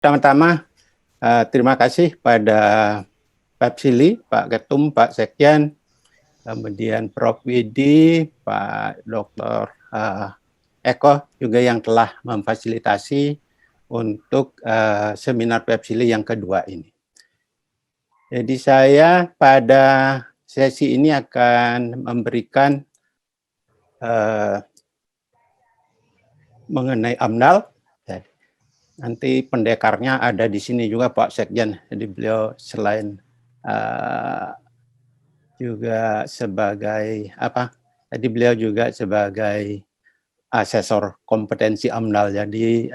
Pertama-tama, terima kasih pada Pepsili, Pak Ketum, Pak Sekjen, kemudian Prof. Widi, Pak Dr. Eko juga yang telah memfasilitasi untuk seminar Pepsili yang kedua ini. Jadi saya pada sesi ini akan memberikan mengenai AMDAL. Nanti pendekarnya ada di sini juga Pak Sekjen. Jadi beliau selain juga sebagai Jadi beliau juga sebagai asesor kompetensi AMDAL. Jadi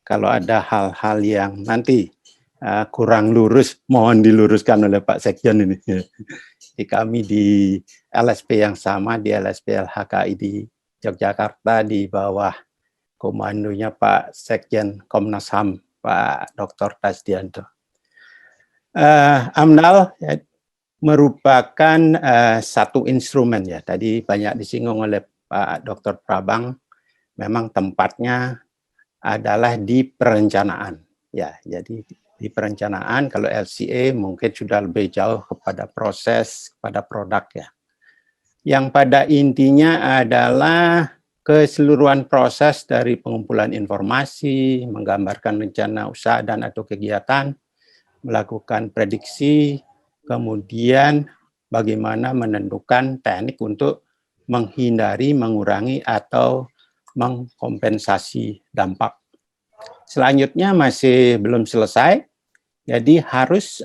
kalau ada hal-hal yang nanti kurang lurus, mohon diluruskan oleh Pak Sekjen ini. Di kami di LSP yang sama, di LSP LHKI di Yogyakarta, di bawah komandonya Pak Sekjen Komnas HAM, Pak Dr. Tasdianto. AMDAL merupakan satu instrumen ya. Tadi banyak disinggung oleh Pak Dr. Prabang. Memang tempatnya adalah di perencanaan. Ya, jadi di perencanaan. Kalau LCA mungkin sudah lebih jauh kepada proses, kepada produk ya. Yang pada intinya adalah keseluruhan proses dari pengumpulan informasi, menggambarkan rencana usaha dan atau kegiatan, melakukan prediksi, kemudian bagaimana menentukan teknik untuk menghindari, mengurangi, atau mengkompensasi dampak. Selanjutnya masih belum selesai, jadi harus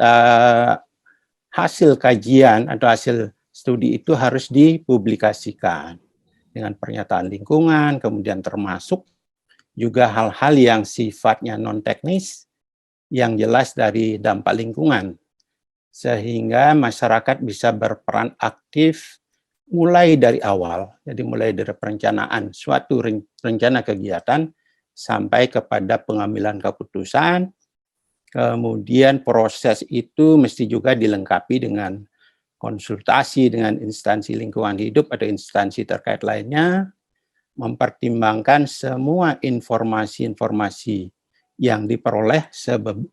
hasil kajian atau hasil studi itu harus dipublikasikan dengan pernyataan lingkungan, kemudian termasuk juga hal-hal yang sifatnya non-teknis yang jelas dari dampak lingkungan, sehingga masyarakat bisa berperan aktif mulai dari awal, jadi mulai dari perencanaan suatu rencana kegiatan sampai kepada pengambilan keputusan. Kemudian proses itu mesti juga dilengkapi dengan konsultasi dengan instansi lingkungan hidup atau instansi terkait lainnya, mempertimbangkan semua informasi-informasi yang diperoleh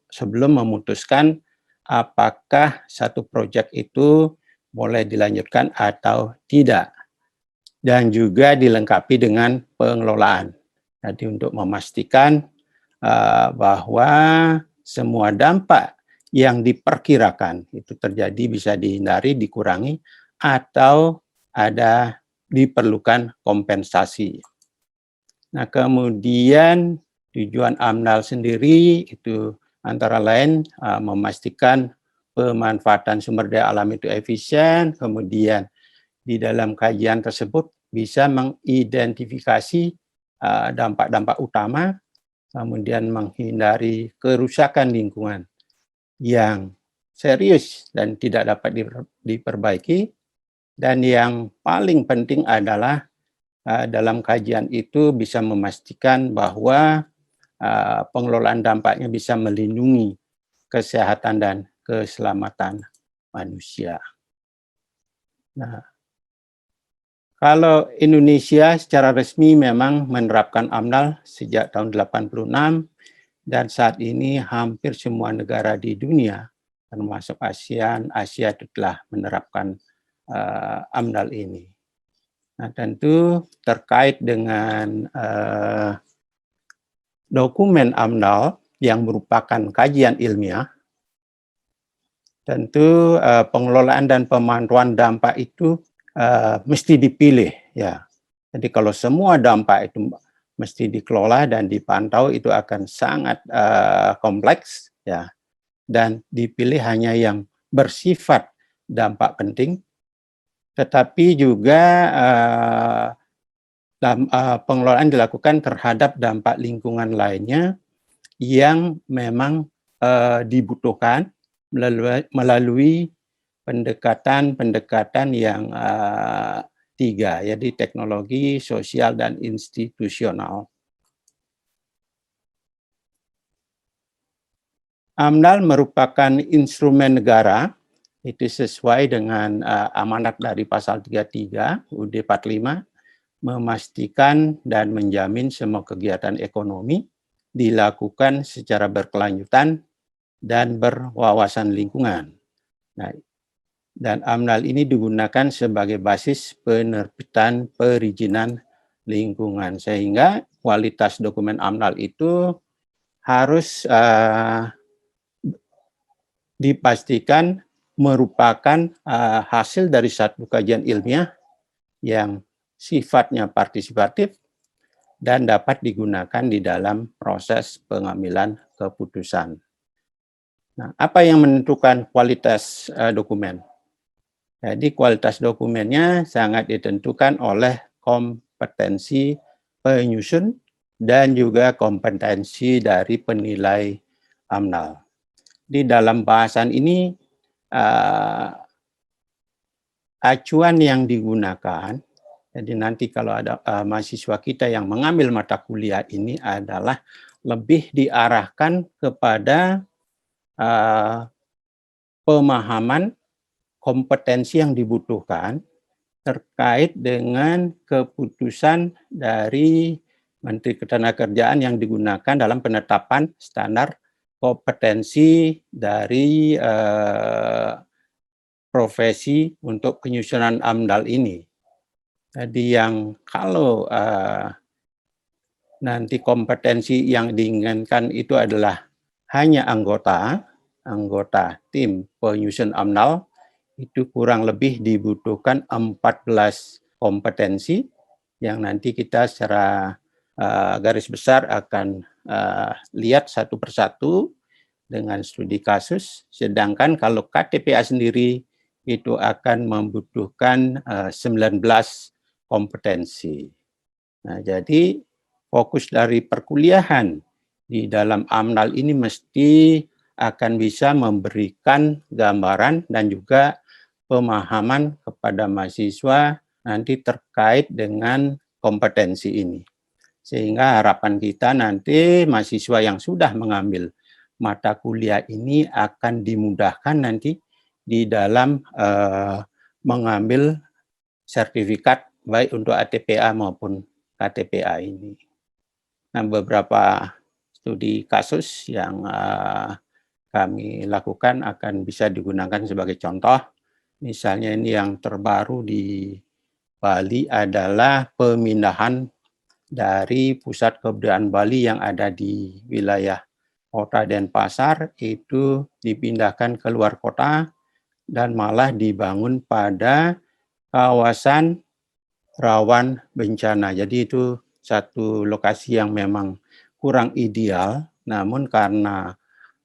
sebelum memutuskan apakah satu proyek itu boleh dilanjutkan atau tidak. Dan juga dilengkapi dengan pengelolaan. Jadi untuk memastikan bahwa semua dampak yang diperkirakan itu terjadi bisa dihindari, dikurangi, atau ada diperlukan kompensasi. Nah, kemudian tujuan AMDAL sendiri itu antara lain memastikan pemanfaatan sumber daya alam itu efisien, kemudian di dalam kajian tersebut bisa mengidentifikasi dampak-dampak utama, kemudian menghindari kerusakan lingkungan yang serius dan tidak dapat diperbaiki, dan yang paling penting adalah dalam kajian itu bisa memastikan bahwa pengelolaan dampaknya bisa melindungi kesehatan dan keselamatan manusia. Nah, kalau Indonesia secara resmi memang menerapkan AMDAL sejak tahun 86, dan saat ini hampir semua negara di dunia, termasuk Asia itu telah menerapkan AMDAL ini. Nah, tentu terkait dengan dokumen AMDAL yang merupakan kajian ilmiah, tentu pengelolaan dan pemantauan dampak itu mesti dipilih ya. Jadi kalau semua dampak itu mesti dikelola dan dipantau, itu akan sangat kompleks ya. Dan dipilih hanya yang bersifat dampak penting, tetapi juga pengelolaan dilakukan terhadap dampak lingkungan lainnya yang memang dibutuhkan melalui pendekatan yang tiga, yaitu teknologi, sosial, dan institusional. AMDAL merupakan instrumen negara, itu sesuai dengan amanat dari pasal 33 UUD 45, memastikan dan menjamin semua kegiatan ekonomi dilakukan secara berkelanjutan dan berwawasan lingkungan. Nah, dan AMDAL ini digunakan sebagai basis penerbitan perizinan lingkungan, sehingga kualitas dokumen AMDAL itu harus dipastikan merupakan hasil dari satu kajian ilmiah yang sifatnya partisipatif dan dapat digunakan di dalam proses pengambilan keputusan. Nah, apa yang menentukan kualitas dokumen? Jadi kualitas dokumennya sangat ditentukan oleh kompetensi penyusun dan juga kompetensi dari penilai AMDAL. Di dalam bahasan ini, acuan yang digunakan, jadi nanti kalau ada mahasiswa kita yang mengambil mata kuliah ini adalah lebih diarahkan kepada pemahaman kompetensi yang dibutuhkan terkait dengan keputusan dari Menteri Ketenagakerjaan yang digunakan dalam penetapan standar kompetensi dari profesi untuk penyusunan AMDAL ini. Jadi yang kalau nanti kompetensi yang diinginkan itu adalah hanya anggota tim penyusun AMDAL, itu kurang lebih dibutuhkan 14 kompetensi yang nanti kita secara garis besar akan lihat satu persatu dengan studi kasus. Sedangkan kalau KTPA sendiri itu akan membutuhkan 19 kompetensi. Nah, jadi fokus dari perkuliahan di dalam AMDAL ini mesti akan bisa memberikan gambaran dan juga pemahaman kepada mahasiswa nanti terkait dengan kompetensi ini. Sehingga harapan kita nanti mahasiswa yang sudah mengambil mata kuliah ini akan dimudahkan nanti di dalam mengambil sertifikat baik untuk ATPA maupun KTPA ini. Nah, beberapa studi kasus yang kami lakukan akan bisa digunakan sebagai contoh. Misalnya ini yang terbaru di Bali adalah pemindahan dari pusat kebudayaan Bali yang ada di wilayah Kota Denpasar itu dipindahkan ke luar kota dan malah dibangun pada kawasan rawan bencana. Jadi itu satu lokasi yang memang kurang ideal, namun karena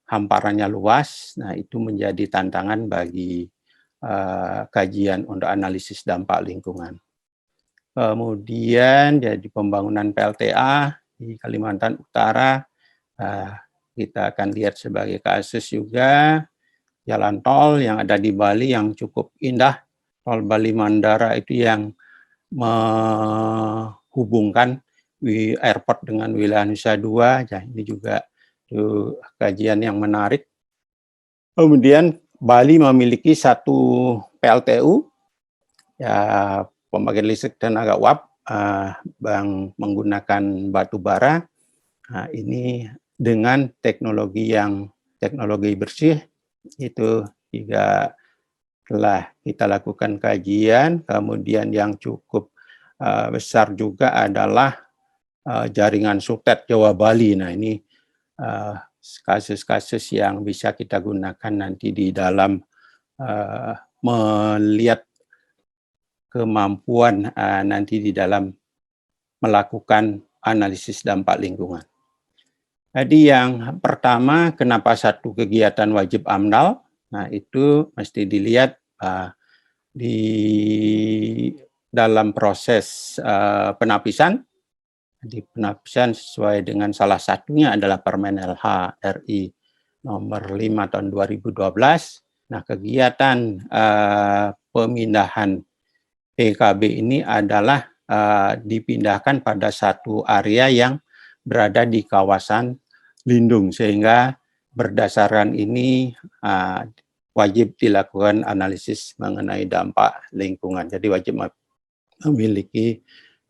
hamparannya luas, nah itu menjadi tantangan bagi kajian untuk analisis dampak lingkungan. Kemudian jadi pembangunan PLTA di Kalimantan Utara, kita akan lihat sebagai kasus juga jalan tol yang ada di Bali yang cukup indah, tol Bali Mandara itu yang menghubungkan airport dengan wilayah Nusa Dua. Ya, ini juga itu kajian yang menarik. Kemudian Bali memiliki satu PLTU, ya, pembangkit listrik tenaga uap yang menggunakan batu bara. Nah, ini dengan teknologi bersih itu juga telah kita lakukan kajian. Kemudian yang cukup besar juga adalah jaringan Sutet Jawa Bali. Nah, ini kasus-kasus yang bisa kita gunakan nanti di dalam melihat kemampuan nanti di dalam melakukan analisis dampak lingkungan. Jadi yang pertama, kenapa satu kegiatan wajib AMDAL? Nah, itu mesti dilihat di dalam proses penapisan. Di penapisan sesuai dengan salah satunya adalah Permen LH RI nomor 5 tahun 2012. Nah, kegiatan pemindahan PKB ini adalah dipindahkan pada satu area yang berada di kawasan lindung, sehingga berdasarkan ini wajib dilakukan analisis mengenai dampak lingkungan. Jadi wajib memiliki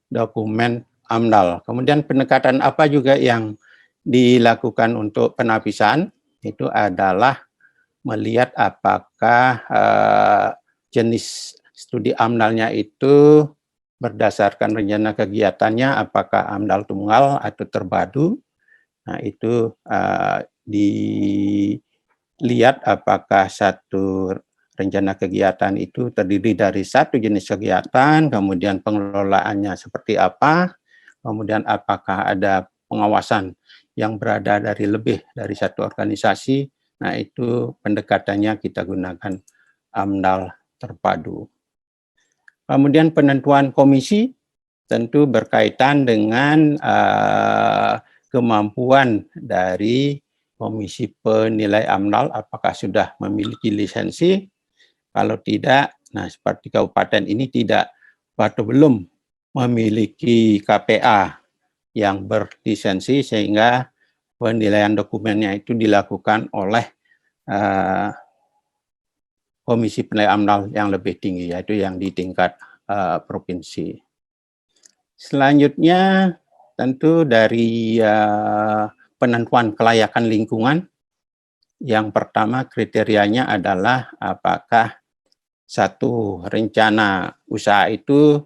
dokumen AMDAL. Kemudian pendekatan apa juga yang dilakukan untuk penapisan itu adalah melihat apakah jenis studi AMDAL-nya itu berdasarkan rencana kegiatannya, apakah AMDAL tunggal atau terpadu. Nah, itu dilihat apakah satu rencana kegiatan itu terdiri dari satu jenis kegiatan, kemudian pengelolaannya seperti apa, kemudian apakah ada pengawasan yang berada dari lebih dari satu organisasi. Nah, itu pendekatannya kita gunakan AMDAL terpadu. Kemudian penentuan komisi tentu berkaitan dengan kemampuan dari komisi penilai AMDAL, apakah sudah memiliki lisensi. Kalau tidak, nah seperti kabupaten ini tidak atau belum memiliki KPA yang berlisensi, sehingga penilaian dokumennya itu dilakukan oleh komisi penilai AMDAL yang lebih tinggi, yaitu yang di tingkat provinsi. Selanjutnya, tentu dari penentuan kelayakan lingkungan, yang pertama kriterianya adalah apakah satu rencana usaha itu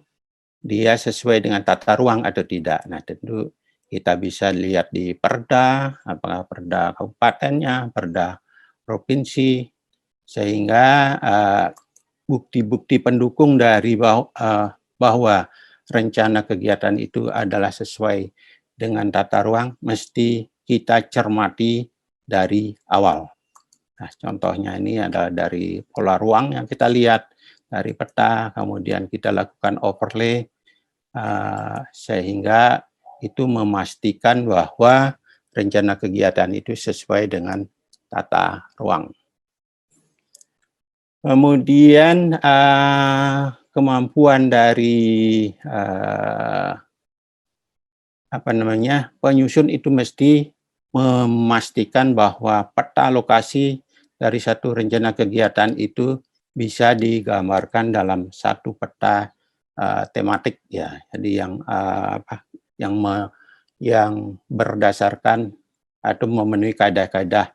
dia sesuai dengan tata ruang atau tidak. Nah, tentu kita bisa lihat di Perda, apakah Perda kabupatennya, Perda provinsi, sehingga bukti-bukti pendukung dari bahwa rencana kegiatan itu adalah sesuai dengan tata ruang mesti kita cermati dari awal. Nah, contohnya ini adalah dari pola ruang yang kita lihat dari peta, kemudian kita lakukan overlay, sehingga itu memastikan bahwa rencana kegiatan itu sesuai dengan tata ruang. Kemudian kemampuan dari penyusun itu mesti memastikan bahwa peta lokasi dari satu rencana kegiatan itu bisa digambarkan dalam satu peta tematik, ya. Jadi yang berdasarkan atau memenuhi kaedah-kaedah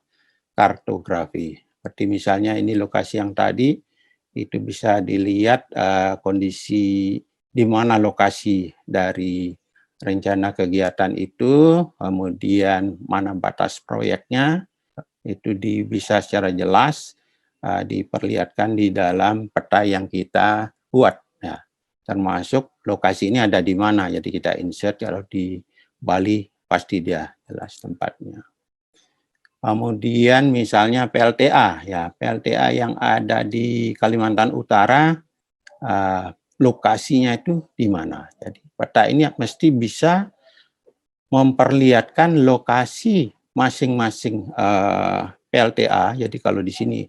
kartografi. Seperti misalnya ini lokasi yang tadi itu bisa dilihat kondisi di mana lokasi dari rencana kegiatan itu, kemudian mana batas proyeknya, itu bisa secara jelas diperlihatkan di dalam peta yang kita buat. Ya, termasuk lokasi ini ada di mana, jadi kita insert. Kalau di Bali pasti dia jelas tempatnya. Kemudian misalnya PLTA, ya PLTA yang ada di Kalimantan Utara, lokasinya itu di mana. Jadi peta ini mesti bisa memperlihatkan lokasi masing-masing PLTA. Jadi kalau di sini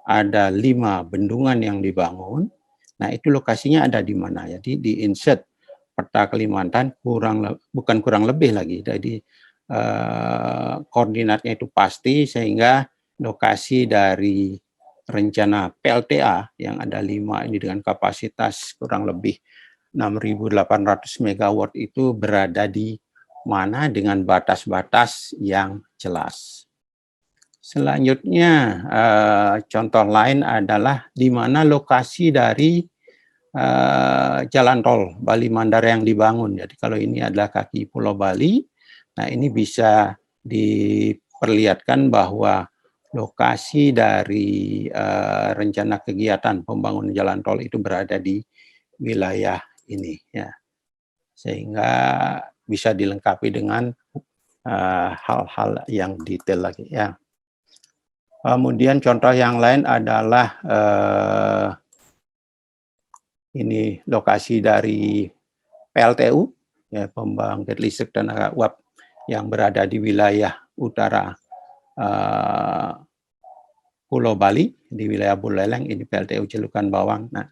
ada 5 bendungan yang dibangun, nah itu lokasinya ada di mana. Jadi di insert peta Kalimantan bukan kurang lebih lagi. Jadi koordinatnya itu pasti, sehingga lokasi dari rencana PLTA yang ada 5 ini dengan kapasitas kurang lebih 6.800 megawatt itu berada di mana dengan batas-batas yang jelas. Selanjutnya, contoh lain adalah di mana lokasi dari jalan tol Bali Mandara yang dibangun. Jadi kalau ini adalah kaki Pulau Bali, nah ini bisa diperlihatkan bahwa lokasi dari rencana kegiatan pembangunan jalan tol itu berada di wilayah ini, ya, sehingga bisa dilengkapi dengan hal-hal yang detail lagi, ya. Kemudian contoh yang lain adalah ini lokasi dari PLTU, ya, pembangkit listrik tenaga uap yang berada di wilayah utara Pulau Bali, di wilayah Buleleng. Ini PLTU Celukan Bawang. Nah,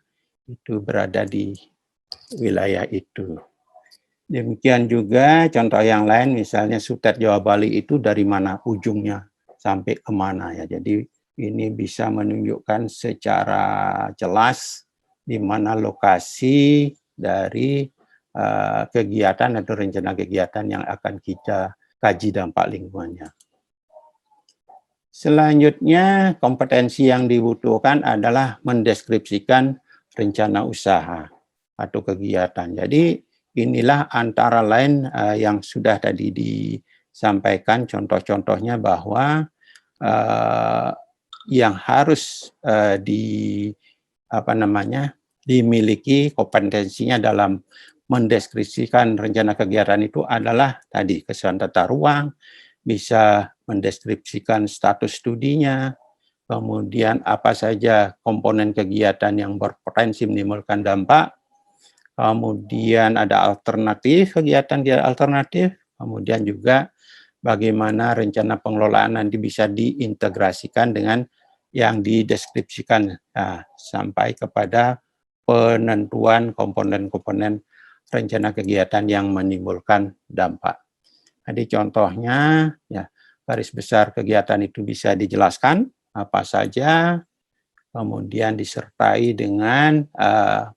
itu berada di wilayah itu. Demikian juga contoh yang lain, misalnya Sutet Jawa Bali itu dari mana ujungnya sampai kemana, ya. Jadi ini bisa menunjukkan secara jelas di mana lokasi dari kegiatan atau rencana kegiatan yang akan kita kaji dampak lingkungannya. Selanjutnya, kompetensi yang dibutuhkan adalah mendeskripsikan rencana usaha atau kegiatan. Jadi inilah antara lain yang sudah tadi disampaikan contoh-contohnya bahwa yang harus dimiliki kompetensinya dalam mendeskripsikan rencana kegiatan itu adalah tadi kesesuaian tata ruang, bisa mendeskripsikan status studinya, kemudian apa saja komponen kegiatan yang berpotensi menimbulkan dampak, kemudian ada alternatif, kegiatan alternatif, kemudian juga bagaimana rencana pengelolaan nanti bisa diintegrasikan dengan yang dideskripsikan sampai kepada penentuan komponen-komponen rencana kegiatan yang menimbulkan dampak. Jadi contohnya, ya, garis besar kegiatan itu bisa dijelaskan apa saja, kemudian disertai dengan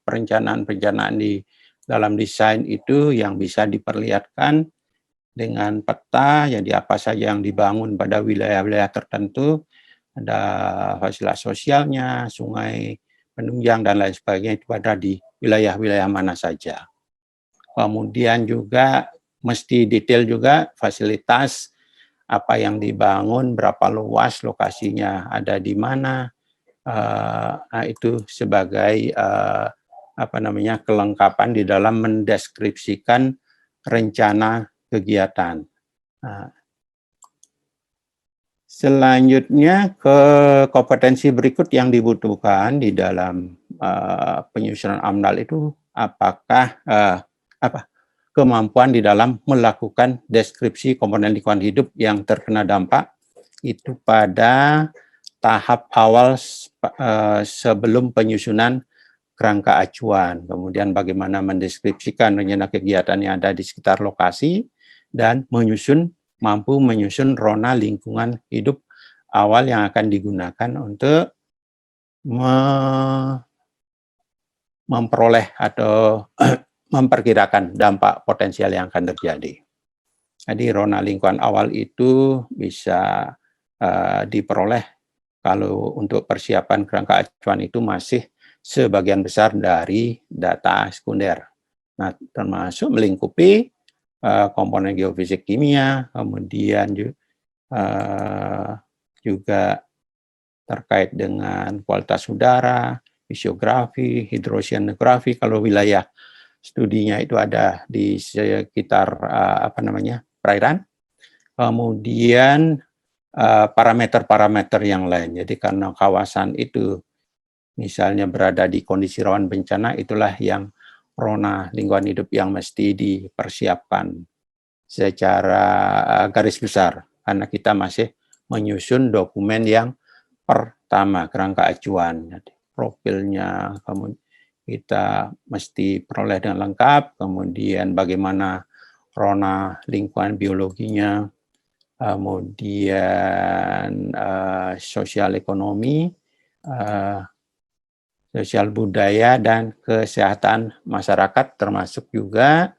perencanaan-perencanaan di dalam desain itu yang bisa diperlihatkan dengan peta, jadi apa saja yang dibangun pada wilayah-wilayah tertentu, ada fasilitas sosialnya, sungai penunjang, dan lain sebagainya, itu ada di wilayah-wilayah mana saja. Kemudian juga mesti detail juga fasilitas apa yang dibangun, berapa luas lokasinya, ada di mana. Itu sebagai kelengkapan di dalam mendeskripsikan rencana kegiatan. Selanjutnya ke kompetensi berikut yang dibutuhkan di dalam penyusunan AMDAL itu apakah kemampuan di dalam melakukan deskripsi komponen lingkungan hidup yang terkena dampak itu pada tahap awal sebelum penyusunan kerangka acuan, kemudian bagaimana mendeskripsikan rencana kegiatan yang ada di sekitar lokasi, dan mampu menyusun rona lingkungan hidup awal yang akan digunakan untuk memperoleh atau memperkirakan dampak potensial yang akan terjadi. Jadi rona lingkungan awal itu bisa diperoleh kalau untuk persiapan kerangka acuan itu masih sebagian besar dari data sekunder. Nah, termasuk melingkupi komponen geofisik kimia, kemudian juga terkait dengan kualitas udara, fisiografi, hidrosionografi kalau wilayah studinya itu ada di sekitar perairan. Kemudian parameter-parameter yang lain. Jadi karena kawasan itu misalnya berada di kondisi rawan bencana, itulah yang rona lingkungan hidup yang mesti dipersiapkan secara garis besar, karena kita masih menyusun dokumen yang pertama, kerangka acuan. Jadi profilnya kita mesti peroleh dengan lengkap, kemudian bagaimana rona lingkungan biologinya, kemudian sosial ekonomi, sosial budaya, dan kesehatan masyarakat, termasuk juga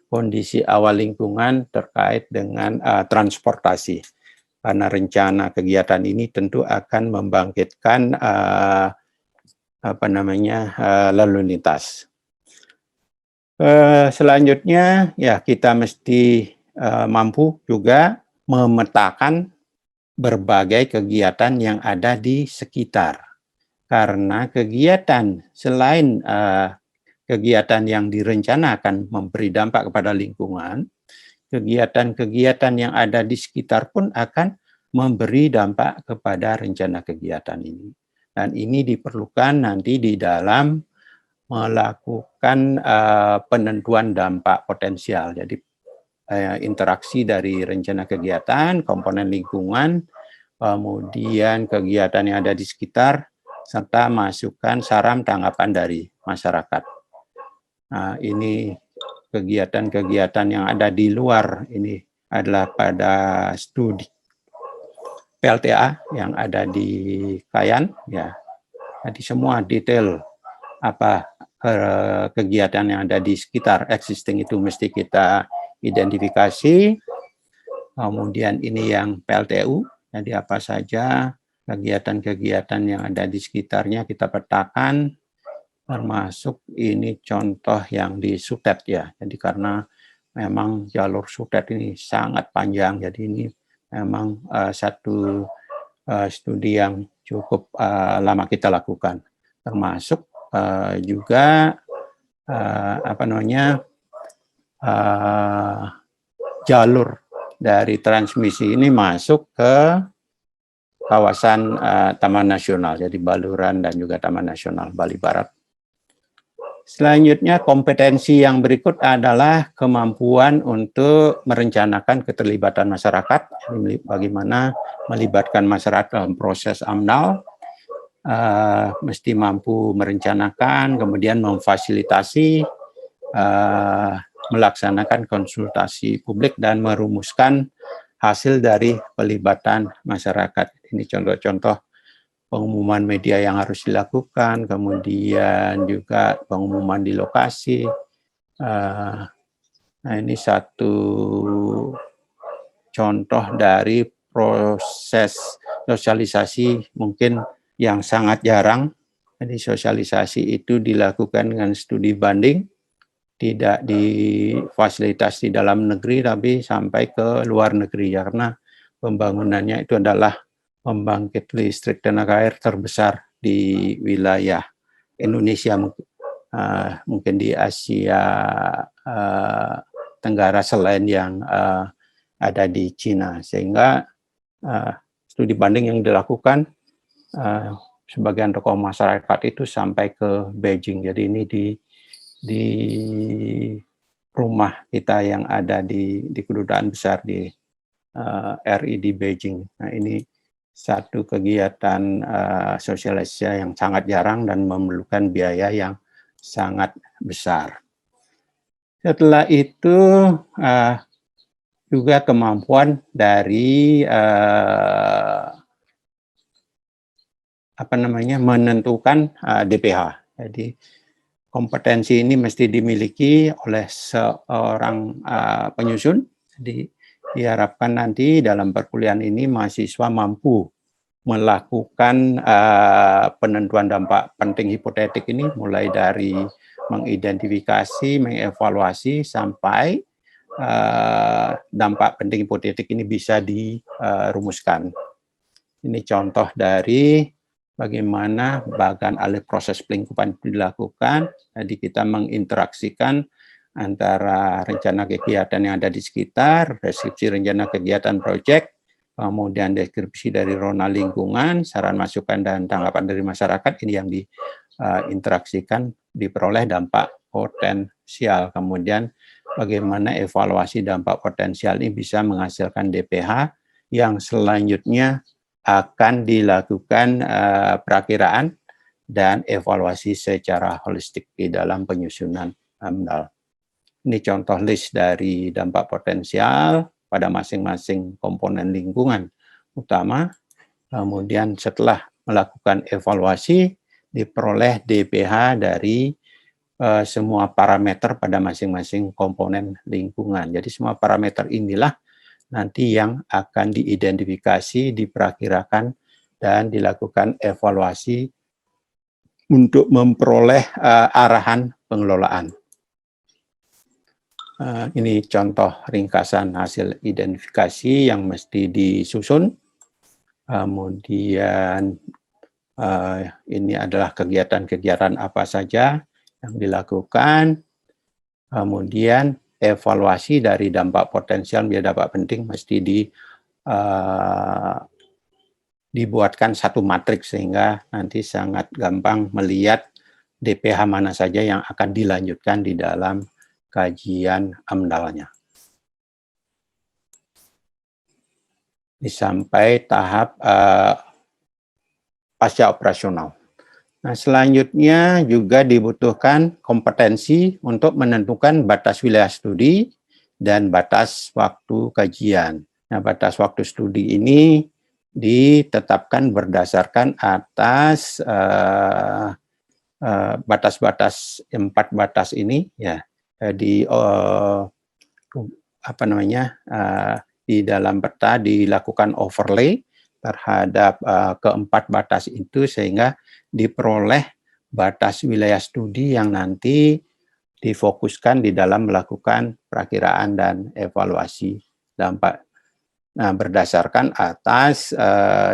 kondisi awal lingkungan terkait dengan transportasi. Karena rencana kegiatan ini tentu akan membangkitkan lalu lintas. Selanjutnya ya kita mesti mampu juga memetakan berbagai kegiatan yang ada di sekitar. Karena kegiatan selain kegiatan yang direncanakan memberi dampak kepada lingkungan, kegiatan-kegiatan yang ada di sekitar pun akan memberi dampak kepada rencana kegiatan ini. Dan ini diperlukan nanti di dalam melakukan penentuan dampak potensial. Jadi interaksi dari rencana kegiatan, komponen lingkungan, kemudian kegiatan yang ada di sekitar, serta masukan saran tanggapan dari masyarakat. Nah, ini kegiatan-kegiatan yang ada di luar ini adalah pada studi PLTA yang ada di Kayan, ya. Jadi semua detail apa kegiatan yang ada di sekitar existing itu mesti kita identifikasi. Kemudian ini yang PLTU, jadi apa saja kegiatan-kegiatan yang ada di sekitarnya kita petakan, termasuk ini contoh yang di Sutet ya. Jadi karena memang jalur Sutet ini sangat panjang, jadi ini memang satu studi yang cukup lama kita lakukan. Termasuk juga apa namanya jalur dari transmisi ini masuk ke kawasan Taman Nasional, jadi Baluran dan juga Taman Nasional Bali Barat. Selanjutnya kompetensi yang berikut adalah kemampuan untuk merencanakan keterlibatan masyarakat, bagaimana melibatkan masyarakat dalam proses AMDAL, mesti mampu merencanakan, kemudian memfasilitasi, melaksanakan konsultasi publik dan merumuskan hasil dari pelibatan masyarakat. Ini contoh-contoh pengumuman media yang harus dilakukan, kemudian juga pengumuman di lokasi. Nah, ini satu contoh dari proses sosialisasi mungkin yang sangat jarang. Jadi sosialisasi itu dilakukan dengan studi banding, tidak difasilitasi di dalam negeri, tapi sampai ke luar negeri, karena pembangunannya itu adalah pembangkit listrik tenaga air terbesar di wilayah Indonesia, mungkin di Asia Tenggara selain yang ada di Cina, sehingga studi banding yang dilakukan sebagian tokoh masyarakat itu sampai ke Beijing. Jadi ini di rumah kita yang ada di kedutaan besar di RI di Beijing. Nah, ini satu kegiatan sosialisasi yang sangat jarang dan memerlukan biaya yang sangat besar. Setelah itu juga kemampuan dari menentukan DPH. Jadi kompetensi ini mesti dimiliki oleh seorang penyusun. Jadi diharapkan nanti dalam perkuliahan ini mahasiswa mampu melakukan penentuan dampak penting hipotetik ini, mulai dari mengidentifikasi, mengevaluasi, sampai dampak penting hipotetik ini bisa dirumuskan. Ini contoh dari bagaimana bagan alih proses pelingkupan dilakukan. Jadi kita menginteraksikan antara rencana kegiatan yang ada di sekitar, deskripsi rencana kegiatan proyek, kemudian deskripsi dari zona lingkungan, saran masukan dan tanggapan dari masyarakat, ini yang diinteraksikan, diperoleh dampak potensial. Kemudian bagaimana evaluasi dampak potensial ini bisa menghasilkan DPH yang selanjutnya akan dilakukan perakiraan dan evaluasi secara holistik di dalam penyusunan AMDAL. Ini contoh list dari dampak potensial pada masing-masing komponen lingkungan utama. Kemudian setelah melakukan evaluasi, diperoleh DPH dari semua parameter pada masing-masing komponen lingkungan. Jadi semua parameter inilah nanti yang akan diidentifikasi, diperakirakan, dan dilakukan evaluasi untuk memperoleh arahan pengelolaan. Ini contoh ringkasan hasil identifikasi yang mesti disusun. Kemudian ini adalah kegiatan-kegiatan apa saja yang dilakukan. Kemudian evaluasi dari dampak potensial menjadi dampak penting mesti dibuatkan satu matriks, sehingga nanti sangat gampang melihat DPH mana saja yang akan dilanjutkan di dalam kajian AMDAL-nya. Sampai tahap pasca operasional. Nah, selanjutnya juga dibutuhkan kompetensi untuk menentukan batas wilayah studi dan batas waktu kajian. Nah, batas waktu studi ini ditetapkan berdasarkan atas batas-batas, 4 batas ini ya. Di di dalam peta dilakukan overlay terhadap keempat batas itu sehingga diperoleh batas wilayah studi yang nanti difokuskan di dalam melakukan perakiraan dan evaluasi dampak. Nah, berdasarkan atas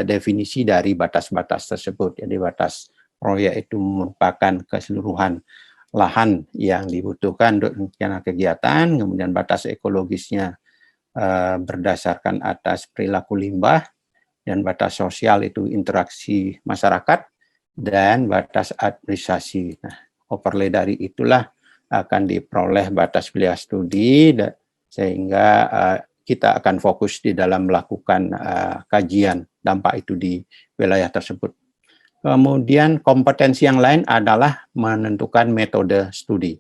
definisi dari batas-batas tersebut. Jadi batas proyek itu merupakan keseluruhan lahan yang dibutuhkan untuk rencana kegiatan, kemudian batas ekologisnya berdasarkan atas perilaku limbah, dan batas sosial itu interaksi masyarakat, dan batas administrasi. Nah, overlay dari itulah akan diperoleh batas wilayah studi, sehingga kita akan fokus di dalam melakukan kajian dampak itu di wilayah tersebut. Kemudian kompetensi yang lain adalah menentukan metode studi.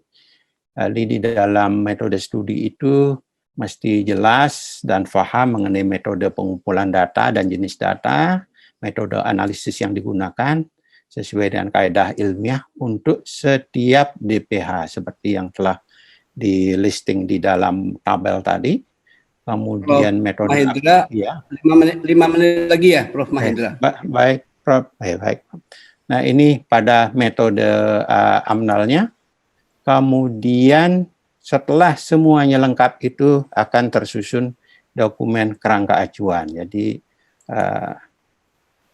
Jadi di dalam metode studi itu mesti jelas dan paham mengenai metode pengumpulan data dan jenis data, metode analisis yang digunakan sesuai dengan kaidah ilmiah untuk setiap DPH seperti yang telah di listing di dalam tabel tadi. Kemudian Prof. metode Mahendra, ya. 5 menit lagi ya, Prof. Mahendra. Baik, Prof. Baik. Nah, ini pada metode AMNAL-nya. Kemudian setelah semuanya lengkap itu akan tersusun dokumen kerangka acuan. Jadi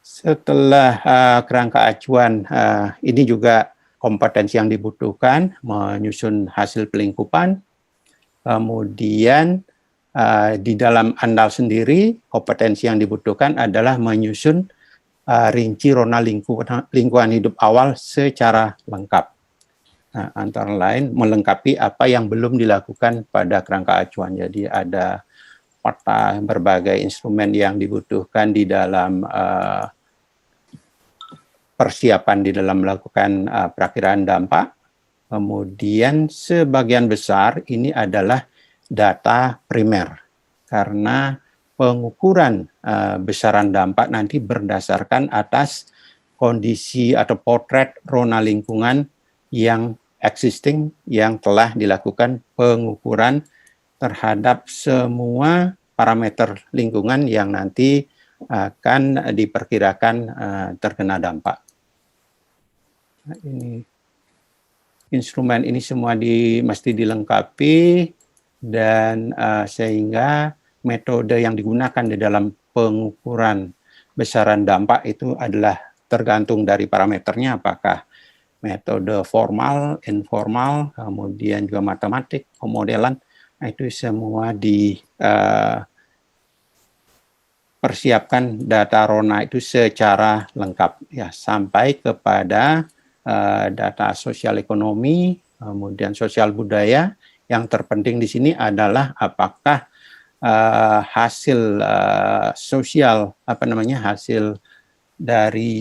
setelah kerangka acuan ini juga kompetensi yang dibutuhkan, menyusun hasil pelingkupan. Kemudian di dalam AMNAL sendiri kompetensi yang dibutuhkan adalah menyusun rinci rona lingkungan hidup awal secara lengkap. Nah, antara lain melengkapi apa yang belum dilakukan pada kerangka acuan. Jadi ada peta berbagai instrumen yang dibutuhkan di dalam persiapan di dalam melakukan perakiraan dampak. Kemudian sebagian besar ini adalah data primer, karena pengukuran besaran dampak nanti berdasarkan atas kondisi atau potret rona lingkungan yang existing, yang telah dilakukan pengukuran terhadap semua parameter lingkungan yang nanti akan diperkirakan terkena dampak. Nah, ini instrumen ini semua mesti dilengkapi, dan sehingga metode yang digunakan di dalam pengukuran besaran dampak itu adalah tergantung dari parameternya, apakah metode formal, informal, kemudian juga matematik, pemodelan. Nah, itu semua dipersiapkan data rona itu secara lengkap ya, sampai kepada data sosial ekonomi, kemudian sosial budaya. Yang terpenting di sini adalah apakah hasil sosial hasil dari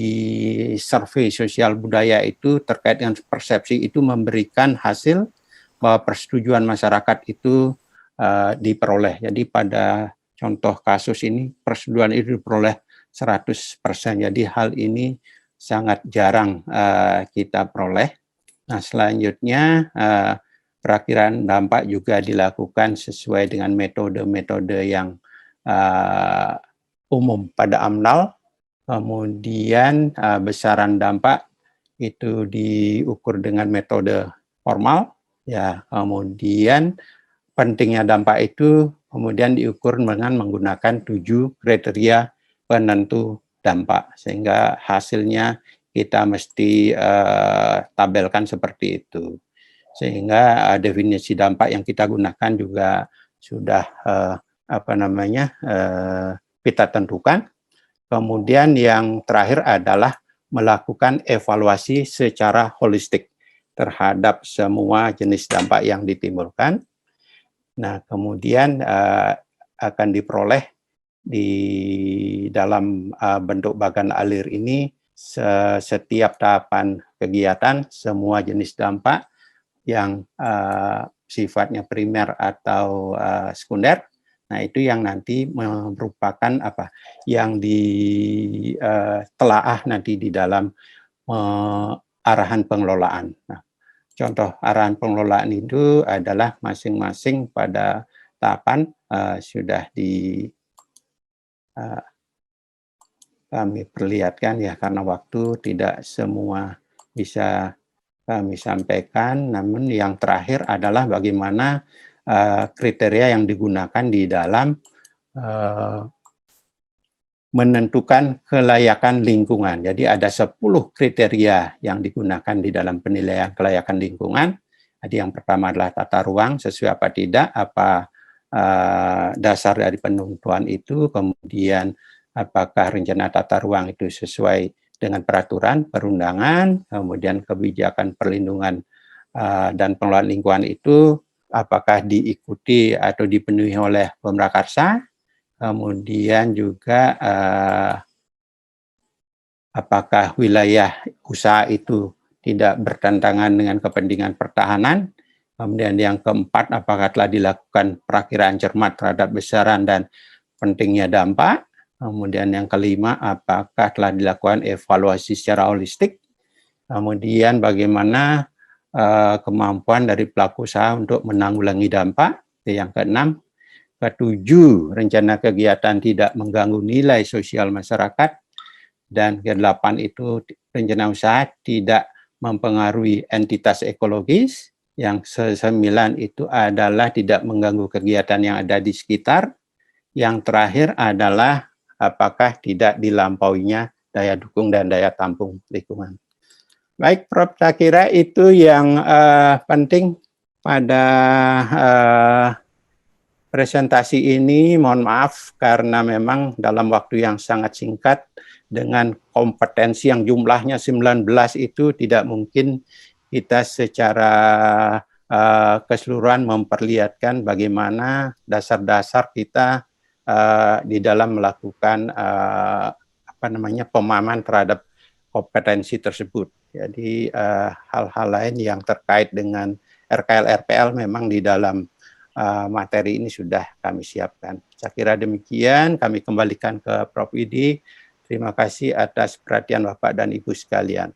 survei sosial budaya itu terkait dengan persepsi itu memberikan hasil bahwa persetujuan masyarakat itu diperoleh. Jadi pada contoh kasus ini persetujuan itu diperoleh 100%. Jadi hal ini sangat jarang kita peroleh. Nah, selanjutnya perakiraan dampak juga dilakukan sesuai dengan metode-metode yang umum pada AMNAL. Kemudian besaran dampak itu diukur dengan metode formal, ya. Kemudian pentingnya dampak itu kemudian diukur dengan menggunakan 7 kriteria penentu dampak, sehingga hasilnya kita mesti tabelkan seperti itu. Sehingga definisi dampak yang kita gunakan juga sudah kita tentukan. Kemudian yang terakhir adalah melakukan evaluasi secara holistik terhadap semua jenis dampak yang ditimbulkan. Nah, kemudian akan diperoleh di dalam bentuk bagan alir ini setiap tahapan kegiatan, semua jenis dampak yang sifatnya primer atau sekunder. Nah, itu yang nanti merupakan yang ditelaah nanti di dalam arahan pengelolaan. Nah, contoh arahan pengelolaan itu adalah masing-masing pada penetapan sudah kami perlihatkan ya, karena waktu tidak semua bisa kami sampaikan. Namun yang terakhir adalah bagaimana kriteria yang digunakan di dalam menentukan kelayakan lingkungan. Jadi ada 10 kriteria yang digunakan di dalam penilaian kelayakan lingkungan. Jadi yang pertama adalah tata ruang sesuai apa tidak, apa dasar dari penentuan itu, kemudian apakah rencana tata ruang itu sesuai dengan peraturan perundangan, kemudian kebijakan perlindungan dan pengelolaan lingkungan itu apakah diikuti atau dipenuhi oleh pemrakarsa, kemudian juga apakah wilayah usaha itu tidak bertentangan dengan kepentingan pertahanan. Kemudian yang keempat, apakah telah dilakukan perakiraan cermat terhadap besaran dan pentingnya dampak. Kemudian yang kelima, apakah telah dilakukan evaluasi secara holistik. Kemudian bagaimana kemampuan dari pelaku usaha untuk menanggulangi dampak. Yang keenam. Ketujuh, rencana kegiatan tidak mengganggu nilai sosial masyarakat. Dan kedelapan itu rencana usaha tidak mempengaruhi entitas ekologis. Yang kesembilan itu adalah tidak mengganggu kegiatan yang ada di sekitar. Yang terakhir adalah apakah tidak dilampauinya daya dukung dan daya tampung lingkungan. Baik, Prof, saya kira itu yang penting pada presentasi ini. Mohon maaf karena memang dalam waktu yang sangat singkat dengan kompetensi yang jumlahnya 19 itu tidak mungkin kita secara keseluruhan memperlihatkan bagaimana dasar-dasar kita di dalam melakukan pemahaman terhadap kompetensi tersebut. Jadi hal-hal lain yang terkait dengan RKL RPL memang di dalam materi ini sudah kami siapkan. Saya kira demikian, kami kembalikan ke Prof. Widi. Terima kasih atas perhatian Bapak dan Ibu sekalian.